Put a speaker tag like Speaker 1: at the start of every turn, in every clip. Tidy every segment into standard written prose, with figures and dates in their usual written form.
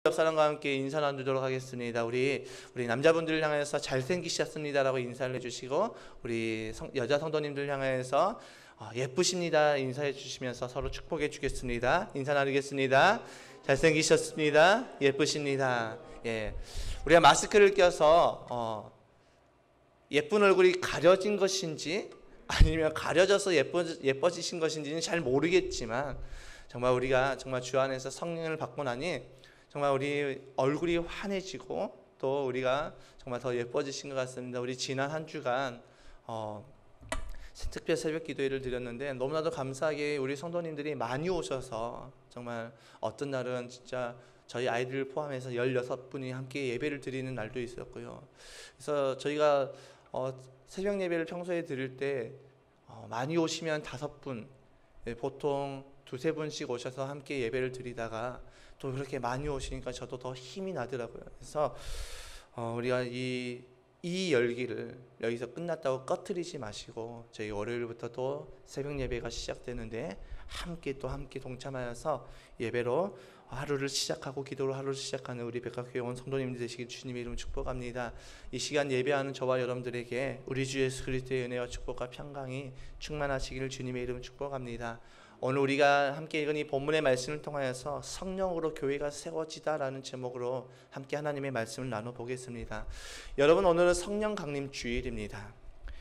Speaker 1: 옆 사람과 함께 인사 나누도록 하겠습니다. 우리 남자분들을 향해서 잘생기셨습니다라고 인사를 해주시고, 우리 여자 성도님들 향해서 예쁘십니다 인사해 주시면서 서로 축복해 주겠습니다. 인사 나누겠습니다. 잘생기셨습니다. 예쁘십니다. 예, 우리가 마스크를 껴서 예쁜 얼굴이 가려진 것인지 아니면 가려져서 예뻐지신 것인지는 잘 모르겠지만, 정말 우리가 정말 주 안에서 성령을 받고 나니 정말 우리 얼굴이 환해지고 또 우리가 정말 더 예뻐지신 것 같습니다. 우리 지난 한 주간 특별 새벽 기도회를 드렸는데 너무나도 감사하게 우리 성도님들이 많이 오셔서, 정말 어떤 날은 진짜 저희 아이들을 포함해서 16분이 함께 예배를 드리는 날도 있었고요. 그래서 저희가 새벽 예배를 평소에 드릴 때 많이 오시면 5분, 보통 2-3분씩 오셔서 함께 예배를 드리다가 또 그렇게 많이 오시니까 저도 더 힘이 나더라고요. 그래서 우리가 이 열기를 여기서 끝났다고 꺼트리지 마시고, 저희 월요일부터 또 새벽 예배가 시작되는데 함께 동참하여서 예배로 하루를 시작하고 기도로 하루를 시작하는 우리 백합교회 온 성도님들 되시길 주님의 이름으로 축복합니다. 이 시간 예배하는 저와 여러분들에게 우리 주 예수 그리스도의 은혜와 축복과 평강이 충만하시기를 주님의 이름으로 축복합니다. 오늘 우리가 함께 읽은 이 본문의 말씀을 통하여서 성령으로 교회가 세워지다라는 제목으로 함께 하나님의 말씀을 나눠보겠습니다. 여러분, 오늘은 성령 강림 주일입니다.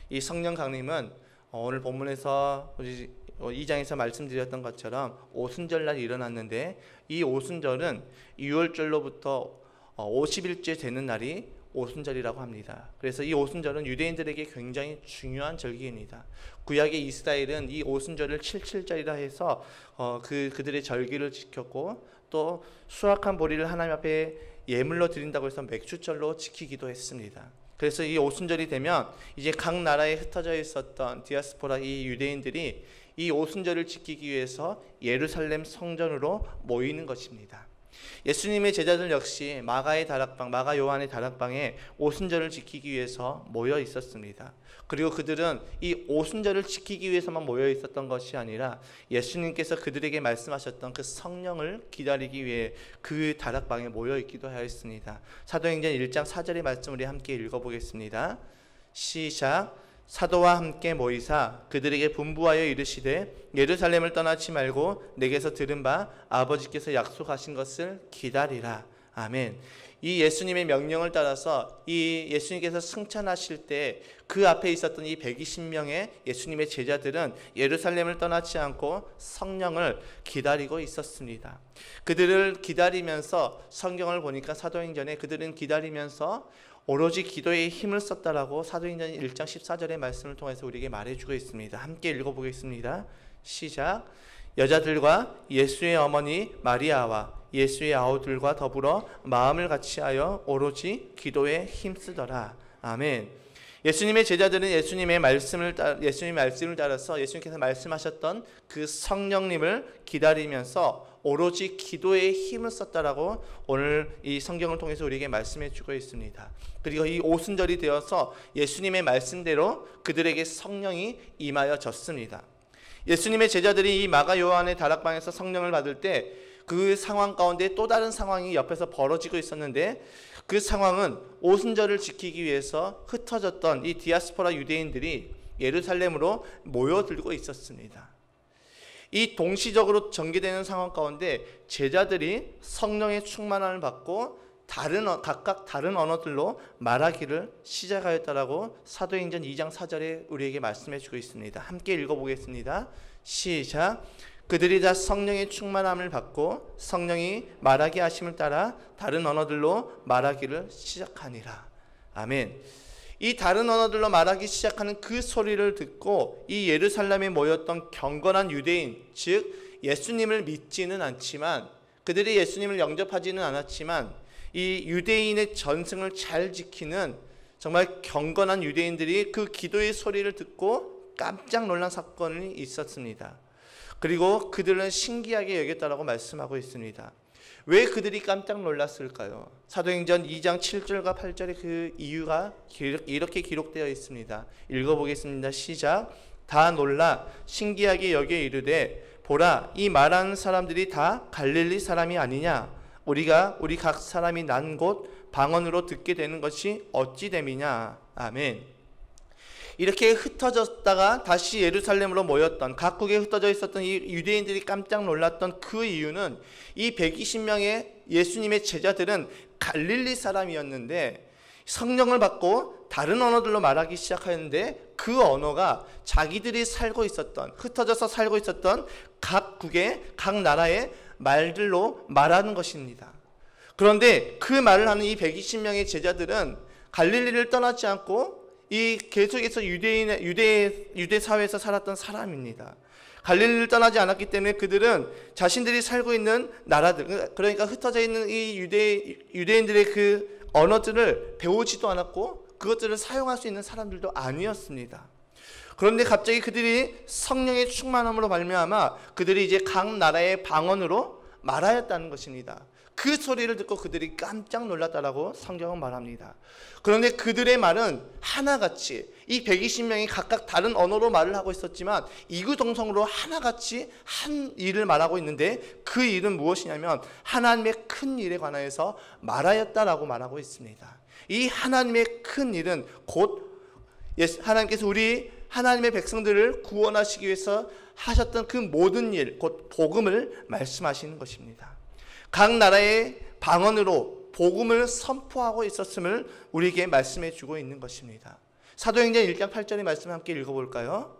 Speaker 1: 이 성령 강림은 오늘 본문에서 우리 2장에서 말씀드렸던 것처럼 오순절날 일어났는데, 이 오순절은 6월절로부터 50일째 되는 날이 오순절이라고 합니다. 그래서 이 오순절은 유대인들에게 굉장히 중요한 절기입니다. 구약의 이스라엘은 이 오순절을 77절이라 해서 그들의 절기를 지켰고, 또 수확한 보리를 하나님 앞에 예물로 드린다고 해서 맥주절로 지키기도 했습니다. 그래서 이 오순절이 되면 이제 각 나라에 흩어져 있었던 디아스포라 이 유대인들이 이 오순절을 지키기 위해서 예루살렘 성전으로 모이는 것입니다. 예수님의 제자들 역시 마가 요한의 다락방에 오순절을 지키기 위해서 모여 있었습니다. 그리고 그들은 이 오순절을 지키기 위해서만 모여 있었던 것이 아니라 예수님께서 그들에게 말씀하셨던 그 성령을 기다리기 위해 그 다락방에 모여 있기도 하였습니다. 사도행전 1장 4절의 말씀 우리 함께 읽어보겠습니다. 시작. 사도와 함께 모이사 그들에게 분부하여 이르시되 예루살렘을 떠나지 말고 내게서 들은 바 아버지께서 약속하신 것을 기다리라. 아멘. 이 예수님의 명령을 따라서 이 예수님께서 승천하실 때 그 앞에 있었던 이 120명의 예수님의 제자들은 예루살렘을 떠나지 않고 성령을 기다리고 있었습니다. 그들을 기다리면서, 성경을 보니까 사도행전에 그들은 기다리면서 오로지 기도에 힘을 썼다라고 사도행전 1장 14절의 말씀을 통해서 우리에게 말해주고 있습니다. 함께 읽어보겠습니다. 시작. 여자들과 예수의 어머니 마리아와 예수의 아우들과 더불어 마음을 같이하여 오로지 기도에 힘쓰더라. 아멘. 예수님의 제자들은 예수님의 말씀을 따라서 예수님께서 말씀하셨던 그 성령님을 기다리면서 오로지 기도에 힘을 썼다라고 오늘 이 성경을 통해서 우리에게 말씀해 주고 있습니다. 그리고 이 오순절이 되어서 예수님의 말씀대로 그들에게 성령이 임하여졌습니다. 예수님의 제자들이 이 마가 요한의 다락방에서 성령을 받을 때 그 상황 가운데 또 다른 상황이 옆에서 벌어지고 있었는데, 그 상황은 오순절을 지키기 위해서 흩어졌던 이 디아스포라 유대인들이 예루살렘으로 모여들고 있었습니다. 이 동시적으로 전개되는 상황 가운데 제자들이 성령의 충만함을 받고 각각 다른 언어들로 말하기를 시작하였다라고 사도행전 2장 4절에 우리에게 말씀해 주고 있습니다. 함께 읽어보겠습니다. 시작. 그들이 다 성령의 충만함을 받고 성령이 말하게 하심을 따라 다른 언어들로 말하기를 시작하니라. 아멘. 이 다른 언어들로 말하기 시작하는 그 소리를 듣고 이 예루살렘에 모였던 경건한 유대인, 즉 예수님을 믿지는 않지만, 그들이 예수님을 영접하지는 않았지만 이 유대인의 전승을 잘 지키는 정말 경건한 유대인들이 그 기도의 소리를 듣고 깜짝 놀란 사건이 있었습니다. 그리고 그들은 신기하게 여겼다라고 말씀하고 있습니다. 왜 그들이 깜짝 놀랐을까요? 사도행전 2장 7절과 8절에 그 이유가 이렇게 기록되어 있습니다. 읽어보겠습니다. 시작. 다 놀라 신기하게 여겨 이르되 보라, 이 말하는 사람들이 다 갈릴리 사람이 아니냐? 우리 각 사람이 난 곳 방언으로 듣게 되는 것이 어찌 됨이냐. 아멘. 이렇게 흩어졌다가 다시 예루살렘으로 모였던, 각국에 흩어져 있었던 이 유대인들이 깜짝 놀랐던 그 이유는 이 120명의 예수님의 제자들은 갈릴리 사람이었는데 성령을 받고 다른 언어들로 말하기 시작하였는데 그 언어가 자기들이 흩어져서 살고 있었던 각국의 각 나라의 말들로 말하는 것입니다. 그런데 그 말을 하는 이 120명의 제자들은 갈릴리를 떠나지 않고 이 계속해서 유대 사회에서 살았던 사람입니다. 갈릴리를 떠나지 않았기 때문에 그들은 자신들이 살고 있는 나라들, 그러니까 흩어져 있는 이 유대인들의 그 언어들을 배우지도 않았고 그것들을 사용할 수 있는 사람들도 아니었습니다. 그런데 갑자기 그들이 성령의 충만함으로 말미암아 그들이 이제 각 나라의 방언으로 말하였다는 것입니다. 그 소리를 듣고 그들이 깜짝 놀랐다라고 성경은 말합니다. 그런데 그들의 말은 하나같이 이 120명이 각각 다른 언어로 말을 하고 있었지만 이구동성으로 하나같이 한 일을 말하고 있는데 그 일은 무엇이냐면 하나님의 큰 일에 관하여서 말하였다라고 말하고 있습니다. 이 하나님의 큰 일은 곧 하나님께서 우리 하나님의 백성들을 구원하시기 위해서 하셨던 그 모든 일, 곧 복음을 말씀하시는 것입니다. 각 나라의 방언으로 복음을 선포하고 있었음을 우리에게 말씀해 주고 있는 것입니다. 사도행전 1장 8절의 말씀 함께 읽어볼까요?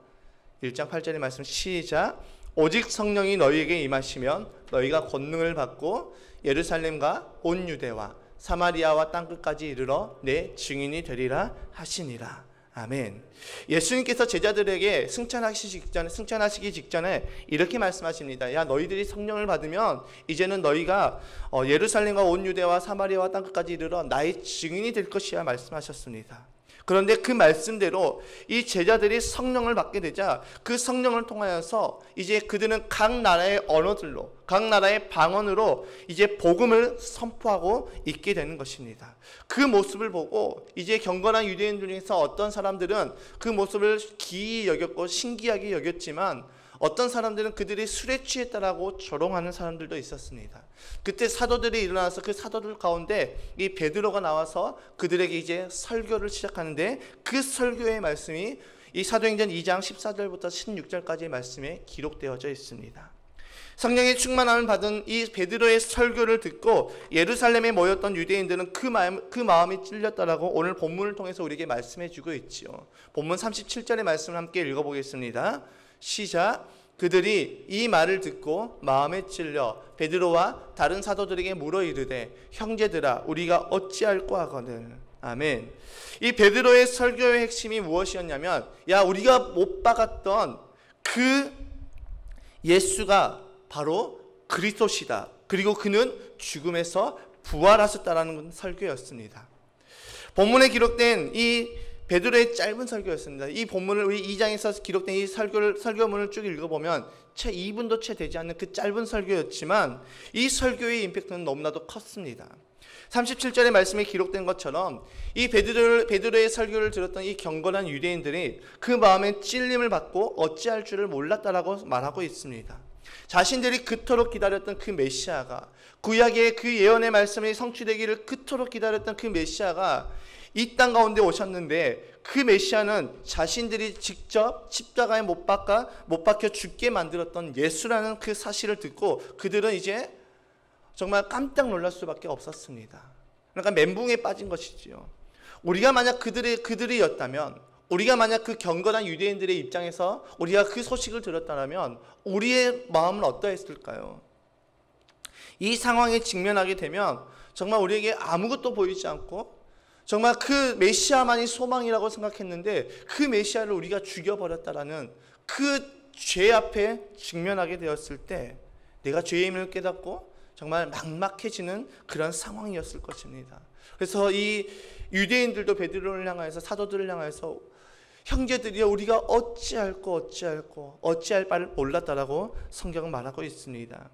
Speaker 1: 1장 8절의 말씀 시작. 오직 성령이 너희에게 임하시면 너희가 권능을 받고 예루살렘과 온 유대와 사마리아와 땅끝까지 이르러 내 증인이 되리라 하시니라. 아멘. 예수님께서 제자들에게 승천하시기 직전에 이렇게 말씀하십니다. 야, 너희들이 성령을 받으면 이제는 너희가 예루살렘과 온 유대와 사마리아와 땅끝까지 이르러 나의 증인이 될 것이야 말씀하셨습니다. 그런데 그 말씀대로 이 제자들이 성령을 받게 되자 그 성령을 통하여서 이제 그들은 각 나라의 언어들로, 각 나라의 방언으로 이제 복음을 선포하고 있게 되는 것입니다. 그 모습을 보고 이제 경건한 유대인들 중에서 어떤 사람들은 그 모습을 기이히 여겼고 신기하게 여겼지만 어떤 사람들은 그들이 술에 취했다라고 조롱하는 사람들도 있었습니다. 그때 사도들이 일어나서 그 사도들 가운데 이 베드로가 나와서 그들에게 이제 설교를 시작하는데 그 설교의 말씀이 이 사도행전 2장 14절부터 16절까지의 말씀에 기록되어져 있습니다. 성령의 충만함을 받은 이 베드로의 설교를 듣고 예루살렘에 모였던 유대인들은 그 마음이 찔렸다라고 오늘 본문을 통해서 우리에게 말씀해 주고 있지요. 본문 37절의 말씀을 함께 읽어보겠습니다. 시작. 그들이 이 말을 듣고 마음에 찔려 베드로와 다른 사도들에게 물어 이르되 형제들아 우리가 어찌할꼬 하거늘. 아멘. 이 베드로의 설교의 핵심이 무엇이었냐면 야, 우리가 못 박았던 그 예수가 바로 그리스도시다. 그리고 그는 죽음에서 부활하셨다라는 설교였습니다. 본문에 기록된 이 베드로의 짧은 설교였습니다. 이 본문을 우리 2장에서 기록된 이 설교문을 쭉 읽어보면 채 2분도 채 되지 않는 그 짧은 설교였지만 이 설교의 임팩트는 너무나도 컸습니다. 37절의 말씀에 기록된 것처럼 이 베드로의 설교를 들었던 이 경건한 유대인들이 그 마음에 찔림을 받고 어찌할 줄을 몰랐다라고 말하고 있습니다. 자신들이 그토록 기다렸던 그 메시아가, 구약의 그 예언의 말씀이 성취되기를 그토록 기다렸던 그 메시아가 이 땅 가운데 오셨는데 그 메시아는 자신들이 직접 십자가에 못 박혀 죽게 만들었던 예수라는 그 사실을 듣고 그들은 이제 정말 깜짝 놀랄 수밖에 없었습니다. 그러니까 멘붕에 빠진 것이지요. 우리가 만약 그들이었다면, 우리가 만약 그 경건한 유대인들의 입장에서 우리가 그 소식을 들었다면 우리의 마음은 어떠했을까요? 이 상황에 직면하게 되면 정말 우리에게 아무것도 보이지 않고 정말 그 메시아만이 소망이라고 생각했는데 그 메시아를 우리가 죽여버렸다라는 그 죄 앞에 직면하게 되었을 때 내가 죄의 힘을 깨닫고 정말 막막해지는 그런 상황이었을 것입니다. 그래서 이 유대인들도 베드로를 향하여서, 사도들을 향하여서 형제들이여 우리가 어찌할 바를 몰랐다라고 성경은 말하고 있습니다.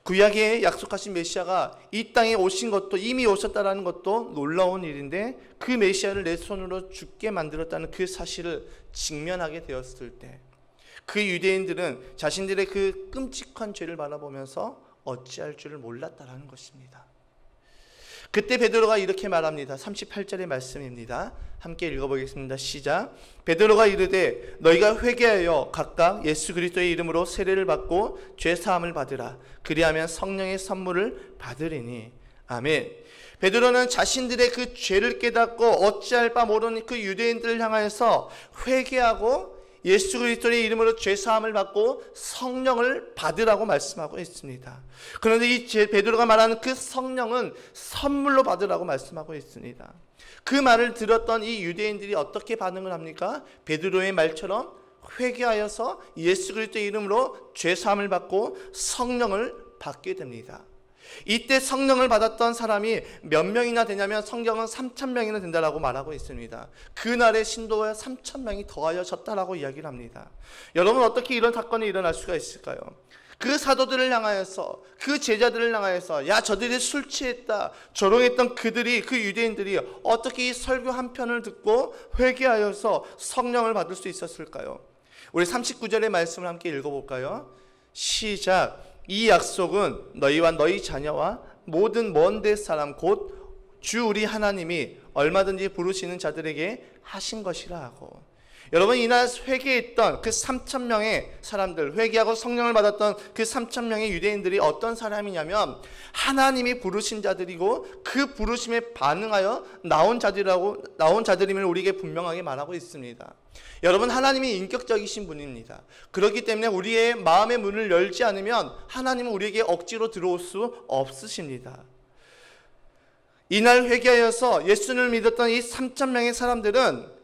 Speaker 1: 구약에 약속하신 메시아가 이 땅에 오신 것도, 이미 오셨다라는 것도 놀라운 일인데 그 메시아를 내 손으로 죽게 만들었다는 그 사실을 직면하게 되었을 때 그 유대인들은 자신들의 그 끔찍한 죄를 바라보면서 어찌할 줄을 몰랐다라는 것입니다. 그때 베드로가 이렇게 말합니다. 38절의 말씀입니다. 함께 읽어보겠습니다. 시작. 베드로가 이르되 너희가 회개하여 각각 예수 그리스도의 이름으로 세례를 받고 죄 사함을 받으라. 그리하면 성령의 선물을 받으리니. 아멘. 베드로는 자신들의 그 죄를 깨닫고 어찌할 바 모르는 그 유대인들을 향하여서 회개하고 예수 그리스도의 이름으로 죄 사함을 받고 성령을 받으라고 말씀하고 있습니다. 그런데 이 베드로가 말하는 그 성령은 선물로 받으라고 말씀하고 있습니다. 그 말을 들었던 이 유대인들이 어떻게 반응을 합니까? 베드로의 말처럼 회개하여서 예수 그리스도의 이름으로 죄 사함을 받고 성령을 받게 됩니다. 이때 성령을 받았던 사람이 몇 명이나 되냐면 성경은 3,000명이나 된다라고 말하고 있습니다. 그날의 신도가 3,000명이 더하여졌다라고 이야기를 합니다. 여러분, 어떻게 이런 사건이 일어날 수가 있을까요? 그 사도들을 향하여서, 그 제자들을 향하여서, 야, 저들이 술 취했다, 조롱했던 그들이, 그 유대인들이 어떻게 이 설교 한 편을 듣고 회개하여서 성령을 받을 수 있었을까요? 우리 39절의 말씀을 함께 읽어볼까요? 시작. 이 약속은 너희와 너희 자녀와 모든 먼 데 사람 곧 주 우리 하나님이 얼마든지 부르시는 자들에게 하신 것이라 하고. 여러분, 이날 회개했던 그 3,000명의 사람들, 회개하고 성령을 받았던 그 3,000명의 유대인들이 어떤 사람이냐면 하나님이 부르신 자들이고 그 부르심에 반응하여 나온 자들임을 우리에게 분명하게 말하고 있습니다. 여러분, 하나님이 인격적이신 분입니다. 그렇기 때문에 우리의 마음의 문을 열지 않으면 하나님은 우리에게 억지로 들어올 수 없으십니다. 이날 회개하여서 예수를 믿었던 이 3,000명의 사람들은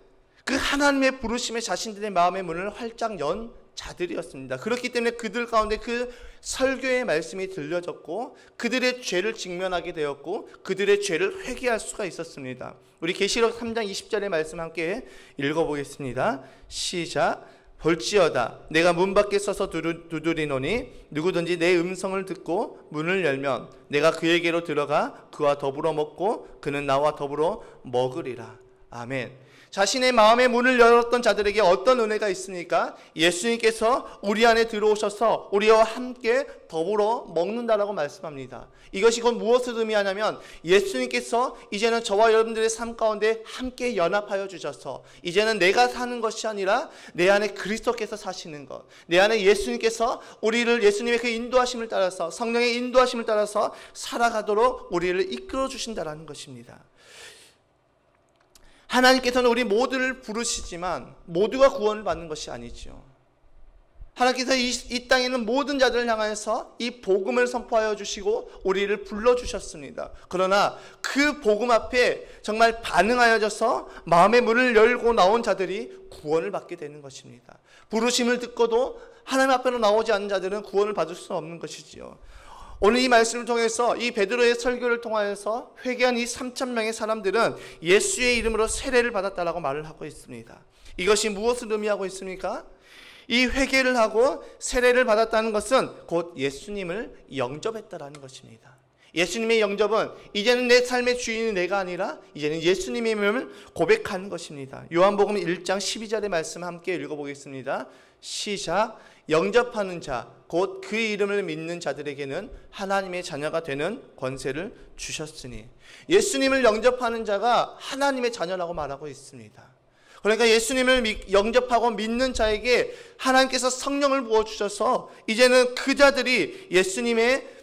Speaker 1: 그 하나님의 부르심에 자신들의 마음의 문을 활짝 연 자들이었습니다. 그렇기 때문에 그들 가운데 그 설교의 말씀이 들려졌고 그들의 죄를 직면하게 되었고 그들의 죄를 회개할 수가 있었습니다. 우리 계시록 3장 20절의 말씀 함께 읽어보겠습니다. 시작. 볼지어다 내가 문 밖에 서서 두드리노니 누구든지 내 음성을 듣고 문을 열면 내가 그에게로 들어가 그와 더불어 먹고 그는 나와 더불어 먹으리라. 아멘. 자신의 마음의 문을 열었던 자들에게 어떤 은혜가 있습니까? 예수님께서 우리 안에 들어오셔서 우리와 함께 더불어 먹는다라고 말씀합니다. 이것이 곧 무엇을 의미하냐면 예수님께서 이제는 저와 여러분들의 삶 가운데 함께 연합하여 주셔서 이제는 내가 사는 것이 아니라 내 안에 그리스도께서 사시는 것, 내 안에 예수님께서 우리를 예수님의 그 인도하심을 따라서 성령의 인도하심을 따라서 살아가도록 우리를 이끌어 주신다라는 것입니다. 하나님께서는 우리 모두를 부르시지만 모두가 구원을 받는 것이 아니죠. 하나님께서 이 땅에 있는 모든 자들을 향해서 이 복음을 선포하여 주시고 우리를 불러주셨습니다. 그러나 그 복음 앞에 정말 반응하여져서 마음의 문을 열고 나온 자들이 구원을 받게 되는 것입니다. 부르심을 듣고도 하나님 앞으로 나오지 않는 자들은 구원을 받을 수 없는 것이지요. 오늘 이 말씀을 통해서 이 베드로의 설교를 통하여서 회개한 이 3,000명의 사람들은 예수의 이름으로 세례를 받았다라고 말을 하고 있습니다. 이것이 무엇을 의미하고 있습니까? 이 회개를 하고 세례를 받았다는 것은 곧 예수님을 영접했다라는 것입니다. 예수님의 영접은 이제는 내 삶의 주인이 내가 아니라 이제는 예수님임을 고백하는 것입니다. 요한복음 1장 12절의 말씀 함께 읽어보겠습니다. 시작. 영접하는 자, 곧 그 이름을 믿는 자들에게는 하나님의 자녀가 되는 권세를 주셨으니. 예수님을 영접하는 자가 하나님의 자녀라고 말하고 있습니다. 그러니까 예수님을 영접하고 믿는 자에게 하나님께서 성령을 부어주셔서 이제는 그 자들이 예수님을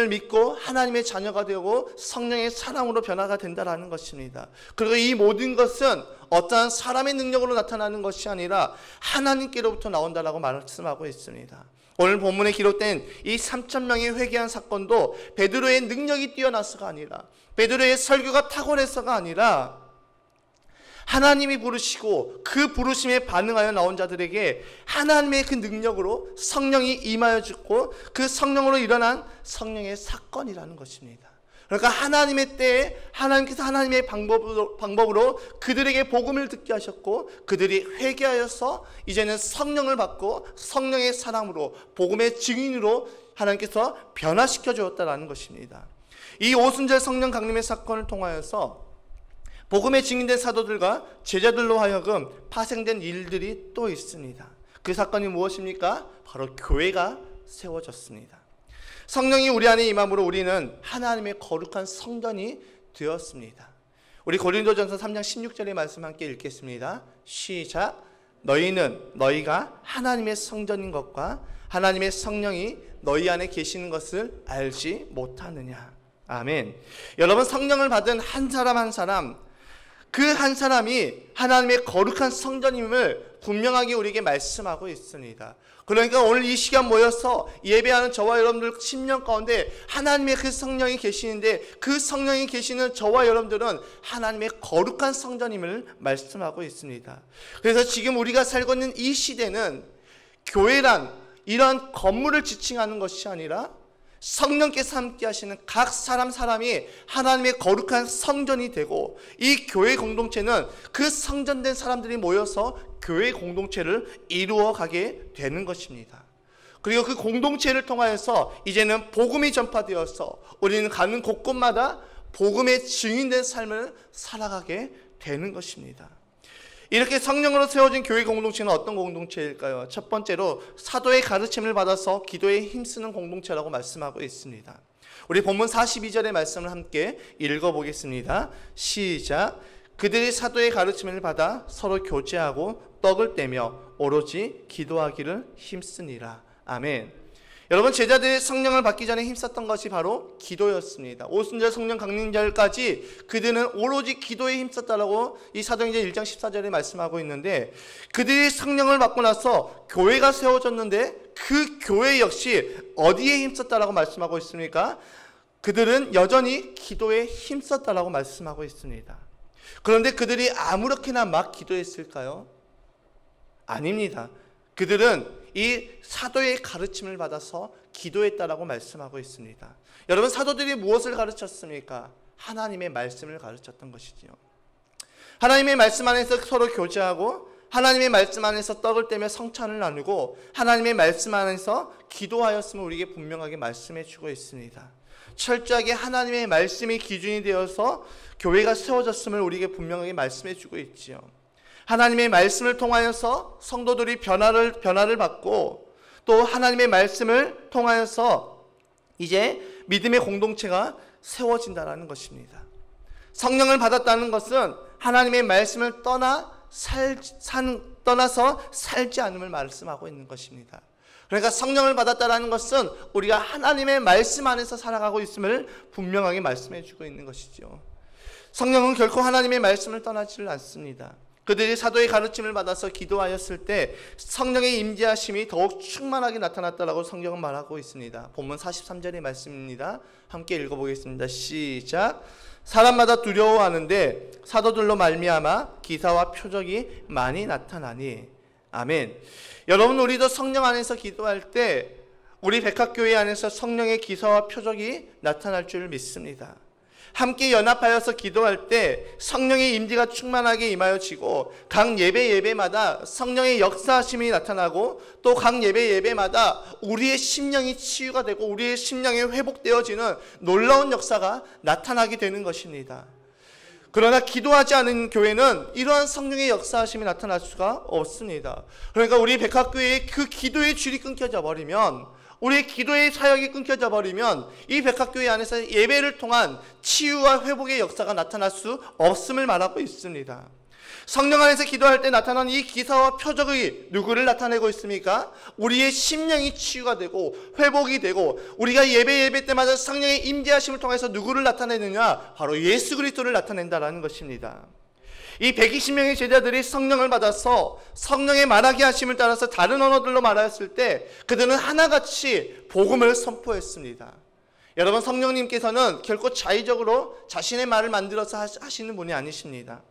Speaker 1: 믿고 하나님의 자녀가 되고 성령의 사랑으로 변화가 된다라는 것입니다. 그리고 이 모든 것은 어떠한 사람의 능력으로 나타나는 것이 아니라 하나님께로부터 나온다라고 말씀하고 있습니다. 오늘 본문에 기록된 이 3,000명의 회개한 사건도 베드로의 능력이 뛰어나서가 아니라 베드로의 설교가 탁월해서가 아니라 하나님이 부르시고 그 부르심에 반응하여 나온 자들에게 하나님의 그 능력으로 성령이 임하여 주고 그 성령으로 일어난 성령의 사건이라는 것입니다. 그러니까 하나님의 때에 하나님께서 하나님의 방법으로 그들에게 복음을 듣게 하셨고 그들이 회개하여서 이제는 성령을 받고 성령의 사랑으로 복음의 증인으로 하나님께서 변화시켜 주었다는 것입니다. 이 오순절 성령 강림의 사건을 통하여서 복음에 증인된 사도들과 제자들로 하여금 파생된 일들이 또 있습니다. 그 사건이 무엇입니까? 바로 교회가 세워졌습니다. 성령이 우리 안에 임함으로 우리는 하나님의 거룩한 성전이 되었습니다. 우리 고린도전서 3장 16절의 말씀 함께 읽겠습니다. 시작. 너희가 하나님의 성전인 것과 하나님의 성령이 너희 안에 계시는 것을 알지 못하느냐. 아멘. 여러분, 성령을 받은 한 사람 한 사람, 그 한 사람이 하나님의 거룩한 성전임을 분명하게 우리에게 말씀하고 있습니다. 그러니까 오늘 이 시간 모여서 예배하는 저와 여러분들 심령 가운데 하나님의 그 성령이 계시는데, 그 성령이 계시는 저와 여러분들은 하나님의 거룩한 성전임을 말씀하고 있습니다. 그래서 지금 우리가 살고 있는 이 시대는 교회란 이러한 건물을 지칭하는 것이 아니라 성령께서 함께 하시는 각 사람이 하나님의 거룩한 성전이 되고, 이 교회 공동체는 그 성전된 사람들이 모여서 교회 공동체를 이루어가게 되는 것입니다. 그리고 그 공동체를 통하여서 이제는 복음이 전파되어서 우리는 가는 곳곳마다 복음의 증인된 삶을 살아가게 되는 것입니다. 이렇게 성령으로 세워진 교회 공동체는 어떤 공동체일까요? 첫 번째로 사도의 가르침을 받아서 기도에 힘쓰는 공동체라고 말씀하고 있습니다. 우리 본문 42절의 말씀을 함께 읽어보겠습니다. 시작. 그들이 사도의 가르침을 받아 서로 교제하고 떡을 떼며 오로지 기도하기를 힘쓰니라. 아멘. 여러분, 제자들이 성령을 받기 전에 힘썼던 것이 바로 기도였습니다. 오순절 성령 강림절까지 그들은 오로지 기도에 힘썼다라고 이 사도행전 1장 14절에 말씀하고 있는데, 그들이 성령을 받고 나서 교회가 세워졌는데 그 교회 역시 어디에 힘썼다라고 말씀하고 있습니까? 그들은 여전히 기도에 힘썼다라고 말씀하고 있습니다. 그런데 그들이 아무렇게나 막 기도했을까요? 아닙니다. 그들은 이 사도의 가르침을 받아서 기도했다라고 말씀하고 있습니다. 여러분, 사도들이 무엇을 가르쳤습니까? 하나님의 말씀을 가르쳤던 것이지요. 하나님의 말씀 안에서 서로 교제하고, 하나님의 말씀 안에서 떡을 떼며 성찬을 나누고, 하나님의 말씀 안에서 기도하였음을 우리에게 분명하게 말씀해 주고 있습니다. 철저하게 하나님의 말씀이 기준이 되어서 교회가 세워졌음을 우리에게 분명하게 말씀해 주고 있지요. 하나님의 말씀을 통하여서 성도들이 변화를 받고, 또 하나님의 말씀을 통하여서 이제 믿음의 공동체가 세워진다는 것입니다. 성령을 받았다는 것은 하나님의 말씀을 떠나서 살지 않음을 말씀하고 있는 것입니다. 그러니까 성령을 받았다는 것은 우리가 하나님의 말씀 안에서 살아가고 있음을 분명하게 말씀해 주고 있는 것이죠. 성령은 결코 하나님의 말씀을 떠나지를 않습니다. 그들이 사도의 가르침을 받아서 기도하였을 때 성령의 임재하심이 더욱 충만하게 나타났다라고 성경은 말하고 있습니다. 본문 43절의 말씀입니다. 함께 읽어보겠습니다. 시작. 사람마다 두려워하는데 사도들로 말미암아 기사와 표적이 많이 나타나니. 아멘. 여러분, 우리도 성령 안에서 기도할 때 우리 백합교회 안에서 성령의 기사와 표적이 나타날 줄 믿습니다. 함께 연합하여서 기도할 때 성령의 임재가 충만하게 임하여지고, 각 예배마다 성령의 역사하심이 나타나고, 또 각 예배마다 우리의 심령이 치유가 되고 우리의 심령이 회복되어지는 놀라운 역사가 나타나게 되는 것입니다. 그러나 기도하지 않은 교회는 이러한 성령의 역사하심이 나타날 수가 없습니다. 그러니까 우리 백합교회의 그 기도의 줄이 끊겨져 버리면, 우리의 기도의 사역이 끊겨져 버리면 이 백합교회 안에서 예배를 통한 치유와 회복의 역사가 나타날 수 없음을 말하고 있습니다. 성령 안에서 기도할 때 나타나는 이 기사와 표적이 누구를 나타내고 있습니까? 우리의 심령이 치유가 되고 회복이 되고, 우리가 예배 때마다 성령의 임재하심을 통해서 누구를 나타내느냐? 바로 예수 그리스도를 나타낸다라는 것입니다. 이 120명의 제자들이 성령을 받아서 성령의 말하게 하심을 따라서 다른 언어들로 말하였을 때 그들은 하나같이 복음을 선포했습니다. 여러분, 성령님께서는 결코 자의적으로 자신의 말을 만들어서 하시는 분이 아니십니다.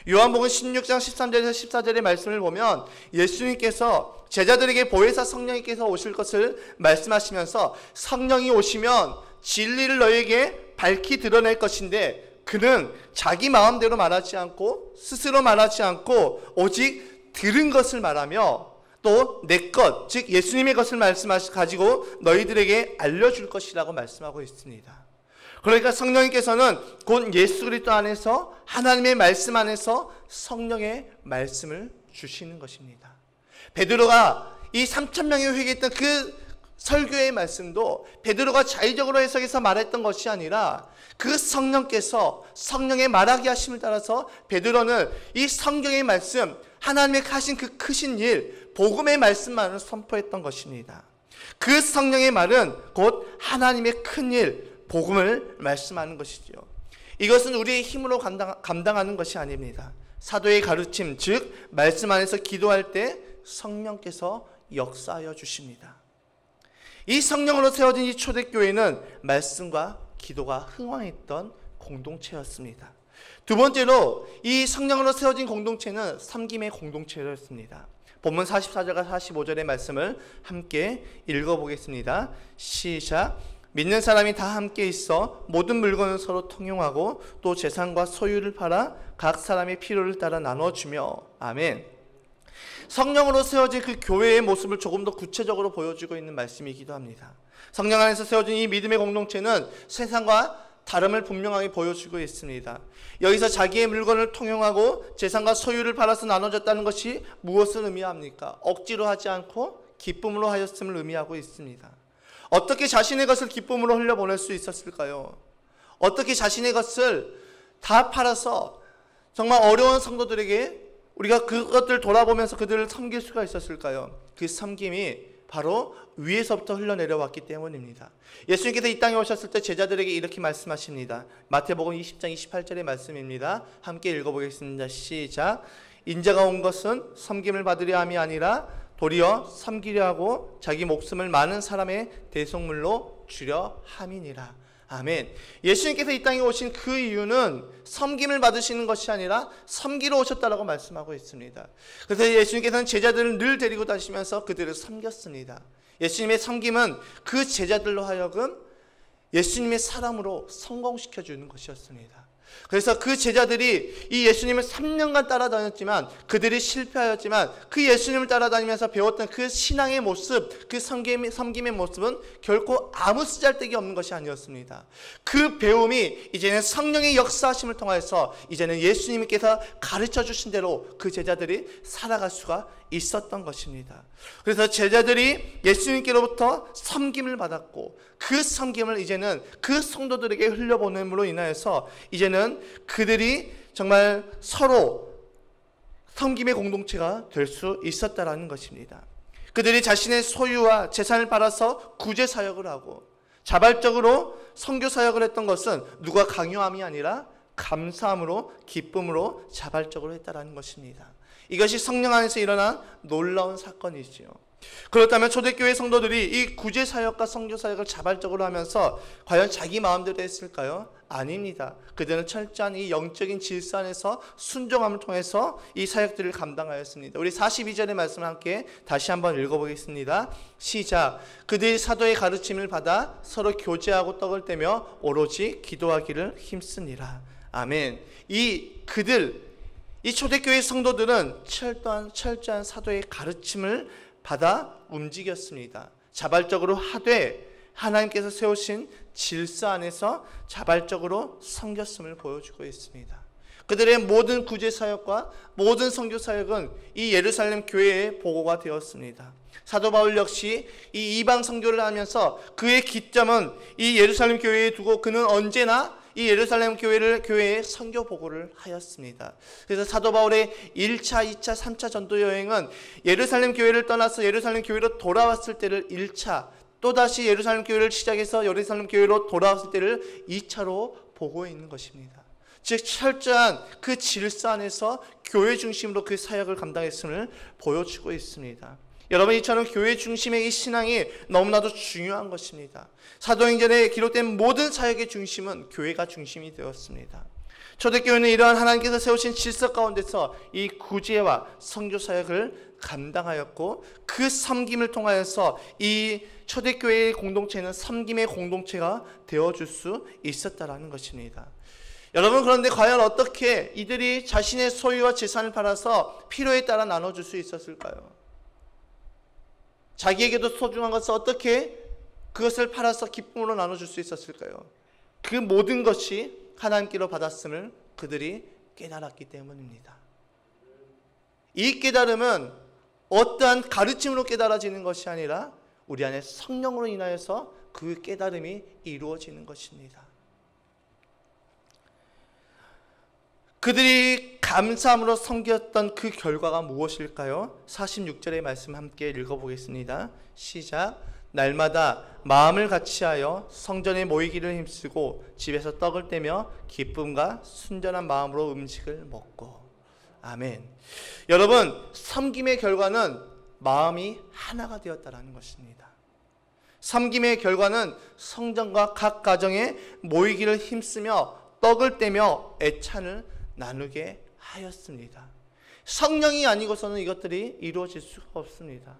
Speaker 1: 요한복음 16장 13절에서 14절의 말씀을 보면 예수님께서 제자들에게 보혜사 성령님께서 오실 것을 말씀하시면서, 성령이 오시면 진리를 너희에게 밝히 드러낼 것인데 그는 자기 마음대로 말하지 않고 스스로 말하지 않고 오직 들은 것을 말하며 또 내 것, 즉 예수님의 것을 가지고 너희들에게 알려줄 것이라고 말씀하고 있습니다. 그러니까 성령님께서는 곧 예수 그리스도 안에서 하나님의 말씀 안에서 성령의 말씀을 주시는 것입니다. 베드로가 이 3,000명이 회개했던 그 설교의 말씀도 베드로가 자의적으로 해석해서 말했던 것이 아니라 그 성령께서 성령의 말하게 하심을 따라서 베드로는 이 성경의 말씀, 하나님의 하신 그 크신 일, 복음의 말씀만을 선포했던 것입니다. 그 성령의 말은 곧 하나님의 큰 일, 복음을 말씀하는 것이죠. 이것은 우리의 힘으로 감당하는 것이 아닙니다. 사도의 가르침, 즉 말씀 안에서 기도할 때 성령께서 역사하여 주십니다. 이 성령으로 세워진 이 초대교회는 말씀과 기도가 흥왕했던 공동체였습니다. 두 번째로 이 성령으로 세워진 공동체는 섬김의 공동체였습니다. 본문 44절과 45절의 말씀을 함께 읽어보겠습니다. 시작. 믿는 사람이 다 함께 있어 모든 물건을 서로 통용하고 또 재산과 소유를 팔아 각 사람의 필요를 따라 나눠주며. 아멘. 성령으로 세워진 그 교회의 모습을 조금 더 구체적으로 보여주고 있는 말씀이기도 합니다. 성령 안에서 세워진 이 믿음의 공동체는 세상과 다름을 분명하게 보여주고 있습니다. 여기서 자기의 물건을 통용하고 재산과 소유를 팔아서 나눠줬다는 것이 무엇을 의미합니까? 억지로 하지 않고 기쁨으로 하였음을 의미하고 있습니다. 어떻게 자신의 것을 기쁨으로 흘려보낼 수 있었을까요? 어떻게 자신의 것을 다 팔아서 정말 어려운 성도들에게 우리가 그것들 돌아보면서 그들을 섬길 수가 있었을까요? 그 섬김이 바로 위에서부터 흘러내려왔기 때문입니다. 예수님께서 이 땅에 오셨을 때 제자들에게 이렇게 말씀하십니다. 마태복음 20장 28절의 말씀입니다. 함께 읽어보겠습니다. 시작. 인자가 온 것은 섬김을 받으려 함이 아니라 도리어 섬기려 하고 자기 목숨을 많은 사람의 대속물로 주려 함이니라. 아멘. 예수님께서 이 땅에 오신 그 이유는 섬김을 받으시는 것이 아니라 섬기러 오셨다라고 말씀하고 있습니다. 그래서 예수님께서는 제자들을 늘 데리고 다니시면서 그들을 섬겼습니다. 예수님의 섬김은 그 제자들로 하여금 예수님의 사람으로 성공시켜 주는 것이었습니다. 그래서 그 제자들이 이 예수님을 3년간 따라다녔지만 그들이 실패하였지만 그 예수님을 따라다니면서 배웠던 그 신앙의 모습, 그 섬김의 모습은 결코 아무 쓰잘데기 없는 것이 아니었습니다. 그 배움이 이제는 성령의 역사하심을 통해서 이제는 예수님께서 가르쳐 주신 대로 그 제자들이 살아갈 수가 있었던 것입니다. 그래서 제자들이 예수님께로부터 섬김을 받았고 그 섬김을 이제는 그 성도들에게 흘려보냄으로 인하여서 이제는 그들이 정말 서로 섬김의 공동체가 될 수 있었다라는 것입니다. 그들이 자신의 소유와 재산을 팔아서 구제 사역을 하고 자발적으로 선교 사역을 했던 것은 누가 강요함이 아니라 감사함으로 기쁨으로 자발적으로 했다라는 것입니다. 이것이 성령 안에서 일어난 놀라운 사건이지요. 그렇다면 초대교회 성도들이 이 구제 사역과 선교 사역을 자발적으로 하면서 과연 자기 마음대로 했을까요? 아닙니다. 그들은 철저한 이 영적인 질서 안에서 순종함을 통해서 이 사역들을 감당하였습니다. 우리 42절의 말씀을 함께 다시 한번 읽어보겠습니다. 시작. 그들이 사도의 가르침을 받아 서로 교제하고 떡을 떼며 오로지 기도하기를 힘쓰니라. 아멘. 이 초대교회 성도들은 철저한 사도의 가르침을 받아 움직였습니다. 자발적으로 하되 하나님께서 세우신 질서 안에서 자발적으로 섬겼음을 보여주고 있습니다. 그들의 모든 구제 사역과 모든 선교 사역은 이 예루살렘 교회의 보고가 되었습니다. 사도 바울 역시 이 이방 선교를 하면서 그의 기점은 이 예루살렘 교회에 두고 그는 언제나 이 예루살렘 교회의 선교 보고를 하였습니다. 그래서 사도 바울의 1차, 2차, 3차 전도 여행은 예루살렘 교회를 떠나서 예루살렘 교회로 돌아왔을 때를 1차, 또다시 예루살렘 교회를 시작해서 예루살렘 교회로 돌아왔을 때를 2차로 보고 있는 것입니다. 즉 철저한 그 질서 안에서 교회 중심으로 그 사역을 감당했음을 보여주고 있습니다. 여러분, 이처럼 교회 중심의 이 신앙이 너무나도 중요한 것입니다. 사도행전에 기록된 모든 사역의 중심은 교회가 중심이 되었습니다. 초대교회는 이러한 하나님께서 세우신 질서 가운데서 이 구제와 선교 사역을 감당하였고 그 섬김을 통하여서 이 초대교회의 공동체는 섬김의 공동체가 되어줄 수 있었다라는 것입니다. 여러분, 그런데 과연 어떻게 이들이 자신의 소유와 재산을 팔아서 필요에 따라 나눠줄 수 있었을까요? 자기에게도 소중한 것을 어떻게 그것을 팔아서 기쁨으로 나눠줄 수 있었을까요? 그 모든 것이 하나님께로 받았음을 그들이 깨달았기 때문입니다. 이 깨달음은 어떠한 가르침으로 깨달아지는 것이 아니라 우리 안에 성령으로 인하여서 그 깨달음이 이루어지는 것입니다. 그들이 감사함으로 섬겼던 그 결과가 무엇일까요? 46절의 말씀 함께 읽어보겠습니다. 시작. 날마다 마음을 같이하여 성전에 모이기를 힘쓰고 집에서 떡을 떼며 기쁨과 순전한 마음으로 음식을 먹고. 아멘. 여러분, 섬김의 결과는 마음이 하나가 되었다라는 것입니다. 섬김의 결과는 성전과 각 가정에 모이기를 힘쓰며 떡을 떼며 애찬을 나누게 하였습니다. 성령이 아니고서는 이것들이 이루어질 수가 없습니다.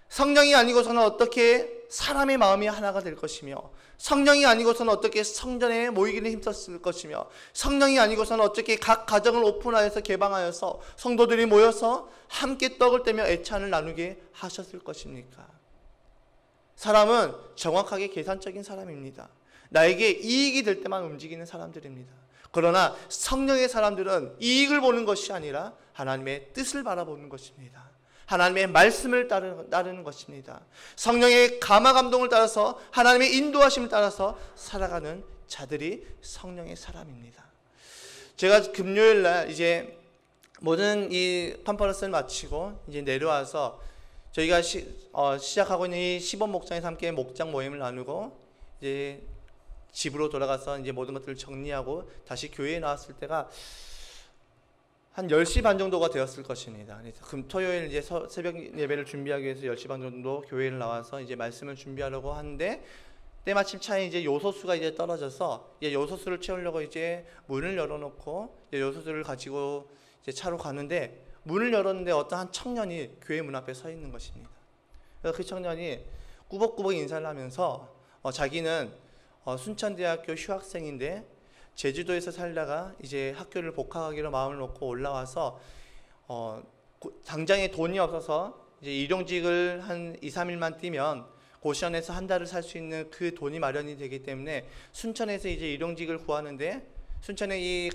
Speaker 1: 성령이 아니고서는 어떻게 사람의 마음이 하나가 될 것이며, 성령이 아니고서는 어떻게 성전에 모이기를 힘썼을 것이며, 성령이 아니고서는 어떻게 각 가정을 오픈하여서 개방하여서 성도들이 모여서 함께 떡을 떼며 애찬을 나누게 하셨을 것입니까? 사람은 정확하게 계산적인 사람입니다. 나에게 이익이 될 때만 움직이는 사람들입니다. 그러나 성령의 사람들은 이익을 보는 것이 아니라 하나님의 뜻을 바라보는 것입니다. 하나님의 말씀을 따르는 것입니다. 성령의 감화 감동을 따라서, 하나님의 인도하심을 따라서 살아가는 자들이 성령의 사람입니다. 제가 금요일 날 이제 모든 이 컨퍼런스를 마치고 이제 내려와서 저희가 시작하고 있는 이 시범 목장에서 함께 목장 모임을 나누고 이제 집으로 돌아가서 이제 모든 것들을 정리하고 다시 교회에 나왔을 때가 한 10시 반 정도가 되었을 것입니다. 토요일 이제 새벽 예배를 준비하기 위해서 10시 반 정도 교회를 나와서 이제 말씀을 준비하려고 하는데, 때마침 차에 이제 요소수가 이제 떨어져서 이제 요소수를 채우려고 이제 문을 열어놓고 이제 요소수를 가지고 이제 차로 가는데, 문을 열었는데 어떤 한 청년이 교회 문 앞에 서 있는 것입니다. 그래서 그 청년이 꾸벅꾸벅 인사를 하면서 자기는 순천대학교 휴학생인데 제주도에서 살다가 이제 학교를 복학하기로 마음을 먹고 올라와서 당장에 돈이 없어서 이제 일용직을 한 2, 3일만 뛰면 고시원에서 한 달을 살 수 있는 그 돈이 마련이 되기 때문에 순천에서 이제 일용직을 구하는데, 순천의 이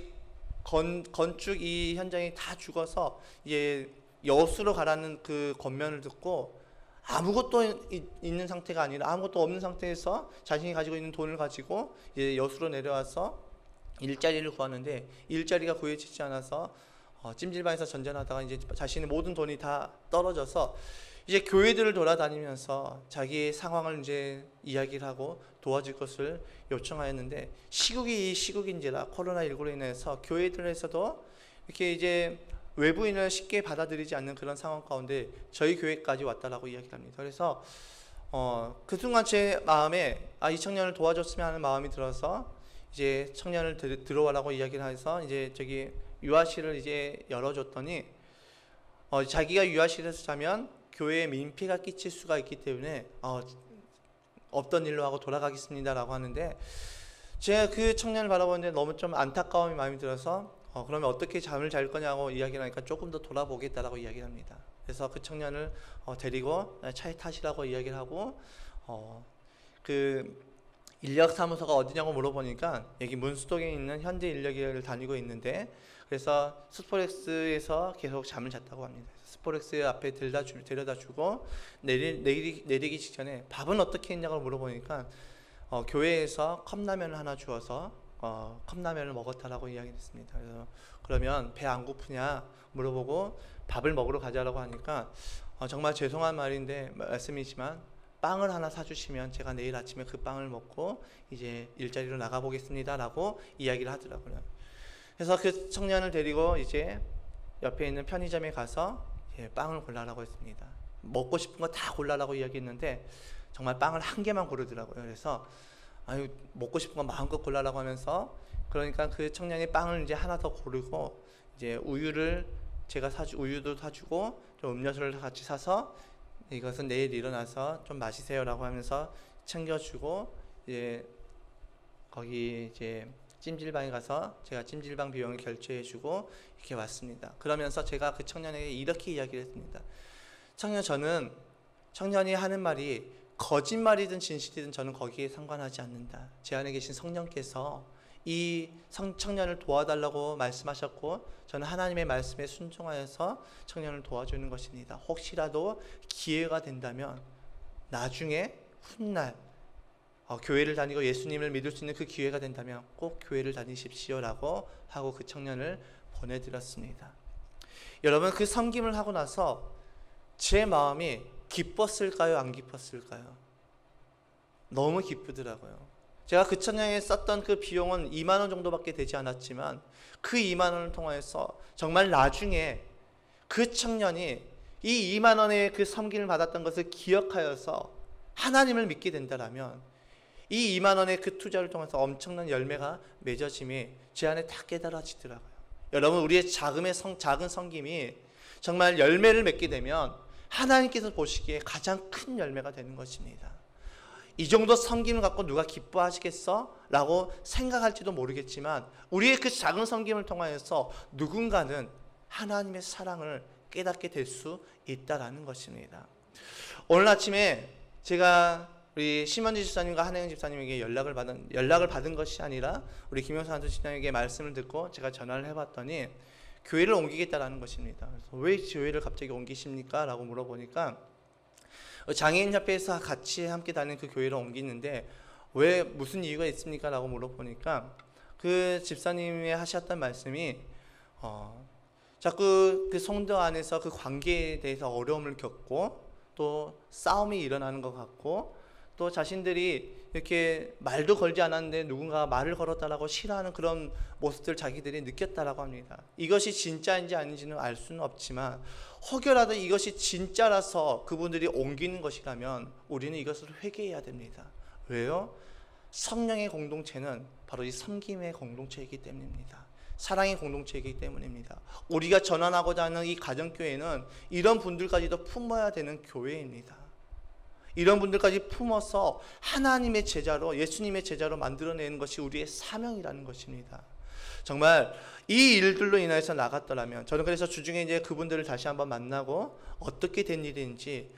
Speaker 1: 건축 이 현장이 다 죽어서 이제 여수로 가라는 그 권면을 듣고 아무것도 있는 상태가 아니라 아무것도 없는 상태에서 자신이 가지고 있는 돈을 가지고 이제 여수로 내려와서 일자리를 구하는데, 일자리가 구해지지 않아서 찜질방에서 전전하다가 이제 자신의 모든 돈이 다 떨어져서 이제 교회들을 돌아다니면서 자기의 상황을 이제 이야기를 하고 도와줄 것을 요청하였는데, 시국이 이 시국인지라 코로나19로 인해서 교회들에서도 이렇게 이제 외부인을 쉽게 받아들이지 않는 그런 상황 가운데 저희 교회까지 왔다라고 이야기를 합니다. 그래서 그 순간 제 마음에 이 청년을 도와줬으면 하는 마음이 들어서 이제 청년을 들어와라고 이야기를 해서 이제 저기 유아실을 이제 열어줬더니 자기가 유아실에서 자면 교회에 민폐가 끼칠 수가 있기 때문에 없던 일로 하고 돌아가겠습니다라고 하는데, 제가 그 청년을 바라보는데 너무 좀 안타까움이 마음이 들어서 그러면 어떻게 잠을 잘 거냐고 이야기를 하니까 조금 더 돌아보겠다라고 이야기를 합니다. 그래서 그 청년을 데리고 차에 타시라고 이야기를 하고 그 인력사무소가 어디냐고 물어보니까 여기 문수동에 있는 현대인력을 다니고 있는데, 그래서 스포렉스에서 계속 잠을 잤다고 합니다. 스포렉스 앞에 데려다 주고 내리기 직전에 밥은 어떻게 했냐고 물어보니까 교회에서 컵라면을 하나 주어서 컵라면을 먹었다라고 이야기했습니다. 그래서 그러면 배 안 고프냐 물어보고 밥을 먹으러 가자라고 하니까 정말 죄송한 말씀이지만 빵을 하나 사주시면 제가 내일 아침에 그 빵을 먹고 이제 일자리로 나가보겠습니다라고 이야기를 하더라고요. 그래서 그 청년을 데리고 이제 옆에 있는 편의점에 가서 빵을 골라라고 했습니다. 먹고 싶은 거 다 골라라고 이야기했는데 정말 빵을 한 개만 고르더라고요. 그래서 먹고 싶은 거 마음껏 골라라고 하면서, 그러니까 그 청년이 빵을 이제 하나 더 고르고 이제 우유도 사주고 좀 음료수를 같이 사서 이것은 내일 일어나서 좀 마시세요라고 하면서 챙겨주고, 이제 거기 이제 찜질방에 가서 제가 찜질방 비용을 결제해주고 이렇게 왔습니다. 그러면서 제가 그 청년에게 이렇게 이야기를 했습니다. 저는 청년이 하는 말이 거짓말이든 진실이든 저는 거기에 상관하지 않는다. 제 안에 계신 성령께서 이 청년을 도와달라고 말씀하셨고 저는 하나님의 말씀에 순종하여서 청년을 도와주는 것입니다. 혹시라도 기회가 된다면 나중에 훗날 교회를 다니고 예수님을 믿을 수 있는 그 기회가 된다면 꼭 교회를 다니십시오라고 하고 그 청년을 보내드렸습니다. 여러분, 그 섬김을 하고 나서 제 마음이 기뻤을까요? 안 기뻤을까요? 너무 기쁘더라고요. 제가 그 청년에 썼던 그 비용은 2만 원 정도밖에 되지 않았지만 그 2만 원을 통해서 정말 나중에 그 청년이 이 2만 원의 그 섬김을 받았던 것을 기억하여서 하나님을 믿게 된다면 이 2만 원의 그 투자를 통해서 엄청난 열매가 맺어짐이 제 안에 다 깨달아지더라고요. 여러분, 우리의 작은 섬김이 정말 열매를 맺게 되면 하나님께서 보시기에 가장 큰 열매가 되는 것입니다. 이 정도 섬김을 갖고 누가 기뻐하시겠어? 라고 생각할지도 모르겠지만 우리의 그 작은 섬김을 통하여서 누군가는 하나님의 사랑을 깨닫게 될 수 있다라는 것입니다. 오늘 아침에 제가 우리 심원지 집사님과 한혜영 집사님에게 연락을 받은 것이 아니라 우리 김영수 한수 집사님에게 말씀을 듣고 제가 전화를 해봤더니 교회를 옮기겠다라는 것입니다. 그래서 왜 교회를 갑자기 옮기십니까? 라고 물어보니까 장애인협회에서 같이 함께 다니는 그 교회를 옮기는데 왜 무슨 이유가 있습니까? 라고 물어보니까 그 집사님이 하셨던 말씀이 자꾸 그 성도 안에서 그 관계에 대해서 어려움을 겪고 또 싸움이 일어나는 것 같고 또 자신들이 이렇게 말도 걸지 않았는데 누군가 말을 걸었다라고 싫어하는 그런 모습들 자기들이 느꼈다라고 합니다. 이것이 진짜인지 아닌지는 알 수는 없지만 혹여라도 이것이 진짜라서 그분들이 옮기는 것이라면 우리는 이것을 회개해야 됩니다. 왜요? 성령의 공동체는 바로 이 섬김의 공동체이기 때문입니다. 사랑의 공동체이기 때문입니다. 우리가 전환하고자 하는 이 가정교회는 이런 분들까지도 품어야 되는 교회입니다. 이런 분들까지 품어서 하나님의 제자로, 예수님의 제자로 만들어내는 것이 우리의 사명이라는 것입니다. 정말 이 일들로 인해서 나갔더라면 저는 그래서 주중에 이제 그분들을 다시 한번 만나고 어떻게 된 일인지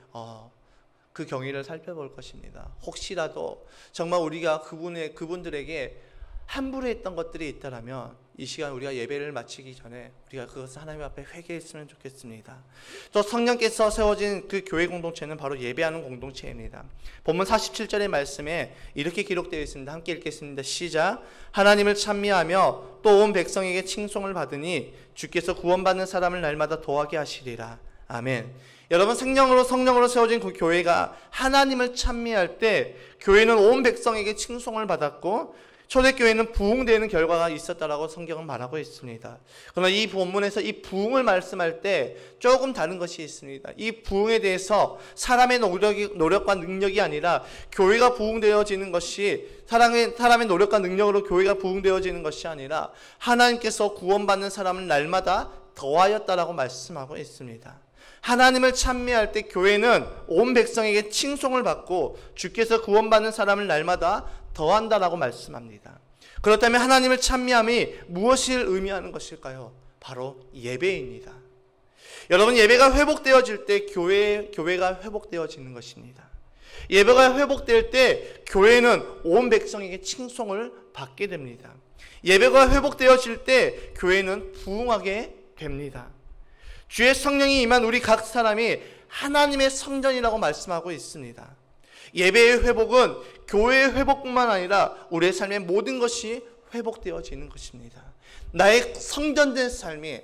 Speaker 1: 그 경위를 살펴볼 것입니다. 혹시라도 정말 우리가 그분들에게 함부로 했던 것들이 있다라면 이 시간 우리가 예배를 마치기 전에 우리가 그것을 하나님 앞에 회개했으면 좋겠습니다. 또 성령께서 세워진 그 교회 공동체는 바로 예배하는 공동체입니다. 본문 47절의 말씀에 이렇게 기록되어 있습니다. 함께 읽겠습니다. 시작. 하나님을 찬미하며 또 온 백성에게 칭송을 받으니 주께서 구원받는 사람을 날마다 도하게 하시리라. 아멘. 여러분, 성령으로 세워진 그 교회가 하나님을 찬미할 때 교회는 온 백성에게 칭송을 받았고 초대교회는 부흥되는 결과가 있었다라고 성경은 말하고 있습니다. 그러나 이 본문에서 이 부흥을 말씀할 때 조금 다른 것이 있습니다. 이 부흥에 대해서 사람의 노력과 능력이 아니라 교회가 부흥되어지는 것이 사람의 노력과 능력으로 교회가 부흥되어지는 것이 아니라 하나님께서 구원받는 사람을 날마다 더하였다라고 말씀하고 있습니다. 하나님을 찬미할 때 교회는 온 백성에게 칭송을 받고 주께서 구원받는 사람을 날마다 더한다라고 말씀합니다. 그렇다면 하나님을 찬미함이 무엇을 의미하는 것일까요? 바로 예배입니다. 여러분, 예배가 회복되어질 때 교회가 회복되어지는 것입니다. 예배가 회복될 때 교회는 온 백성에게 칭송을 받게 됩니다. 예배가 회복되어질 때 교회는 부흥하게 됩니다. 주의 성령이 임한 우리 각 사람이 하나님의 성전이라고 말씀하고 있습니다. 예배의 회복은 교회의 회복뿐만 아니라 우리의 삶의 모든 것이 회복되어지는 것입니다. 나의 성전된 삶이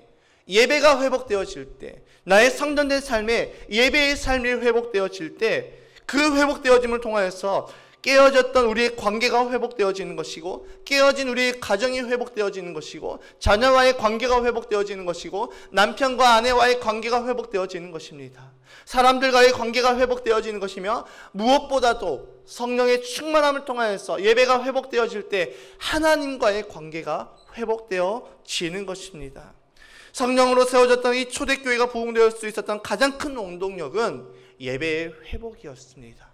Speaker 1: 예배가 회복되어질 때, 나의 성전된 삶에 예배의 삶이 회복되어질 때 그 회복되어짐을 통하여서 깨어졌던 우리의 관계가 회복되어지는 것이고 깨어진 우리의 가정이 회복되어지는 것이고 자녀와의 관계가 회복되어지는 것이고 남편과 아내와의 관계가 회복되어지는 것입니다. 사람들과의 관계가 회복되어지는 것이며 무엇보다도 성령의 충만함을 통하여서 예배가 회복되어질 때 하나님과의 관계가 회복되어지는 것입니다. 성령으로 세워졌던 이 초대교회가 부흥되었을 수 있었던 가장 큰 원동력은 예배의 회복이었습니다.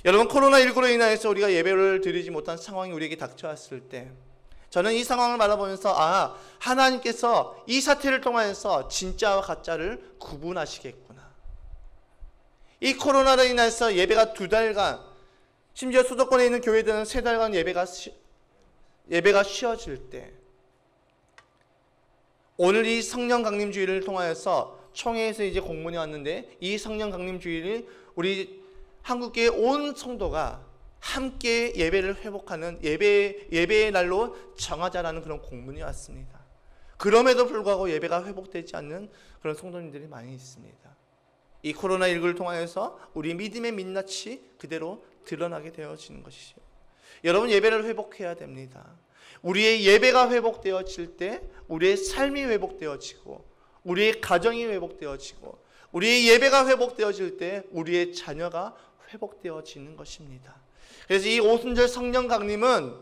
Speaker 1: 여러분, 코로나19로 인하여서 우리가 예배를 드리지 못한 상황이 우리에게 닥쳐왔을 때 저는 이 상황을 바라보면서 하나님께서 이 사태를 통하여서 진짜와 가짜를 구분하시겠구나. 이 코로나로 인해서 예배가 2달간, 심지어 수도권에 있는 교회들은 3달간 예배가 쉬어질 때 오늘 이 성령 강림 주일을 통하여서 총회에서 이제 공문이 왔는데 이 성령 강림 주일이 우리 한국교회 온 성도가 함께 예배를 회복하는 예배의 날로 정하자라는 그런 공문이 왔습니다. 그럼에도 불구하고 예배가 회복되지 않는 그런 성도님들이 많이 있습니다. 이 코로나19를 통하여서 우리 믿음의 민낯이 그대로 드러나게 되어지는 것이죠. 여러분, 예배를 회복해야 됩니다. 우리의 예배가 회복되어질 때 우리의 삶이 회복되어지고 우리의 가정이 회복되어지고 우리의 예배가 회복되어질 때 우리의 자녀가 회복되어지는 것입니다. 그래서 이 오순절 성령 강림은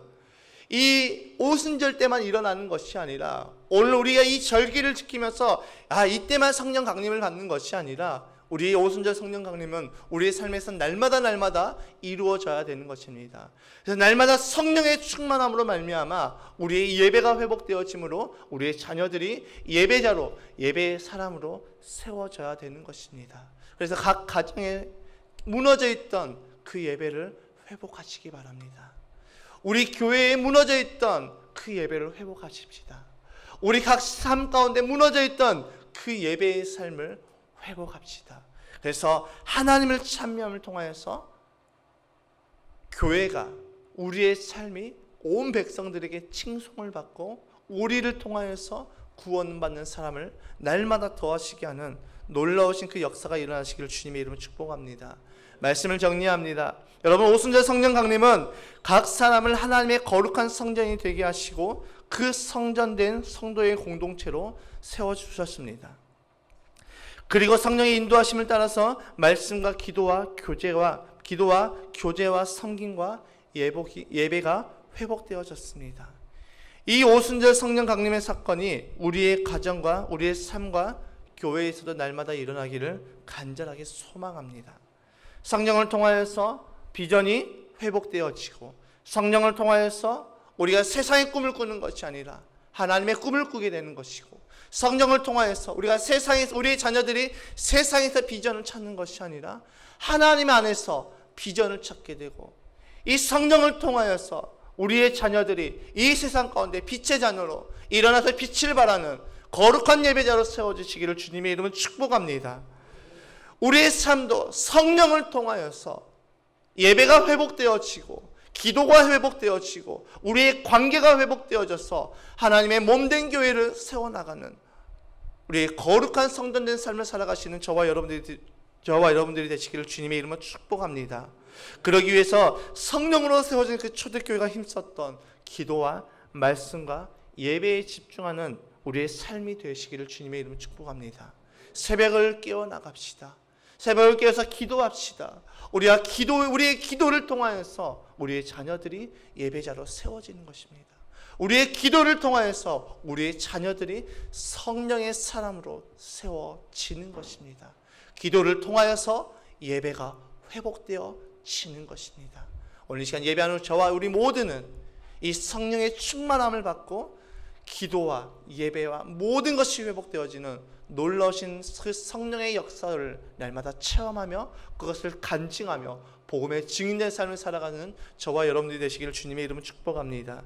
Speaker 1: 이 오순절 때만 일어나는 것이 아니라 오늘 우리가 이 절기를 지키면서 이때만 성령 강림을 받는 것이 아니라 우리의 오순절 성령 강림은 우리의 삶에서 날마다 이루어져야 되는 것입니다. 그래서 날마다 성령의 충만함으로 말미암아 우리의 예배가 회복되어짐으로 우리의 자녀들이 예배자로 예배의 사람으로 세워져야 되는 것입니다. 그래서 각 가정에 무너져 있던 그 예배를 회복하시기 바랍니다. 우리 교회에 무너져 있던 그 예배를 회복하십시다. 우리 각 삶 가운데 무너져 있던 그 예배의 삶을 회복합시다. 그래서 하나님을 찬미함을 통하여서 교회가 우리의 삶이 온 백성들에게 칭송을 받고 우리를 통하여서 구원받는 사람을 날마다 더하시게 하는 놀라우신 그 역사가 일어나시기를 주님의 이름으로 축복합니다. 말씀을 정리합니다. 여러분, 오순절 성령 강림은 각 사람을 하나님의 거룩한 성전이 되게 하시고 그 성전된 성도의 공동체로 세워주셨습니다. 그리고 성령의 인도하심을 따라서 말씀과 기도와 교제와 섬김과 예배가 회복되어졌습니다. 이 오순절 성령 강림의 사건이 우리의 가정과 우리의 삶과 교회에서도 날마다 일어나기를 간절하게 소망합니다. 성령을 통하여서 비전이 회복되어지고 성령을 통하여서 우리가 세상의 꿈을 꾸는 것이 아니라 하나님의 꿈을 꾸게 되는 것이고 성령을 통하여서 우리의 자녀들이 세상에서 비전을 찾는 것이 아니라 하나님 안에서 비전을 찾게 되고 이 성령을 통하여서 우리의 자녀들이 이 세상 가운데 빛의 자녀로 일어나서 빛을 발하는 거룩한 예배자로 세워주시기를 주님의 이름으로 축복합니다. 우리의 삶도 성령을 통하여서 예배가 회복되어지고 기도가 회복되어지고 우리의 관계가 회복되어져서 하나님의 몸된 교회를 세워나가는 우리의 거룩한 성전된 삶을 살아가시는 저와 여러분들이 되시기를 주님의 이름으로 축복합니다. 그러기 위해서 성령으로 세워진 그 초대교회가 힘썼던 기도와 말씀과 예배에 집중하는 우리의 삶이 되시기를 주님의 이름으로 축복합니다. 새벽을 깨어 나갑시다. 새벽을 깨어서 기도합시다. 우리의 기도를 통하여서 우리의 자녀들이 예배자로 세워지는 것입니다. 우리의 기도를 통하여서 우리의 자녀들이 성령의 사람으로 세워지는 것입니다. 기도를 통하여서 예배가 회복되어지는 것입니다. 오늘 이 시간 예배하는 저와 우리 모두는 이 성령의 충만함을 받고 기도와 예배와 모든 것이 회복되어지는 놀라우신 그 성령의 역사를 날마다 체험하며 그것을 간증하며 복음의 증인된 삶을 살아가는 저와 여러분들이 되시기를 주님의 이름으로 축복합니다.